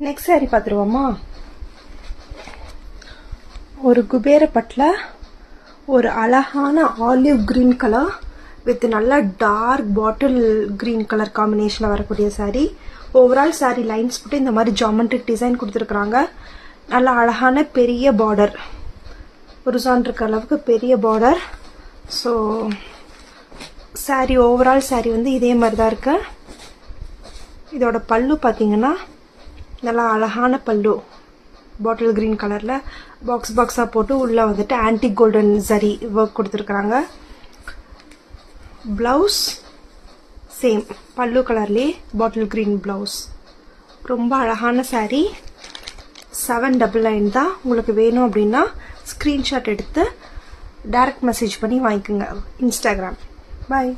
Next sorry பார்த்துருவோமா? ஒரு குபேர பட்டில் ஒரு அழகான ஆலிவ் கிரீன் கலர் வித் நல்ல டார்க் பாட்டில் கிரீன் கலர் காம்பினேஷனில் வரக்கூடிய சாரீ. ஓவரால் சாரீ லைன்ஸ் போட்டு இந்த மாதிரி ஜாமெட்ரிக் டிசைன் கொடுத்துருக்குறாங்க. நல்ல அழகான பெரிய பார்டர், ஒரிசான் இருக்க அளவுக்கு பெரிய border. So sari overall sari வந்து இதே மாதிரி தான் இருக்கு. இதோட பல்லு பார்த்தீங்கன்னா நல்லா அழகான பல்லு, பாட்டில் கிரீன் கலரில் பாக்ஸ் பாக்ஸாக போட்டு உள்ளே வந்துட்டு ஆன்டிக் கோல்டன் சரி ஒர்க் கொடுத்துருக்குறாங்க. ப்ளவுஸ் சேம் பல்லு கலர்லேயே பாட்டில் கிரீன் ப்ளவுஸ். ரொம்ப அழகான சாரீ. 799 தான். உங்களுக்கு வேணும் அப்படின்னா ஸ்க்ரீன்ஷாட் எடுத்து டைரக்ட் மெசேஜ் பண்ணி வாங்கிக்கோங்க இன்ஸ்டாகிராம். பாய்.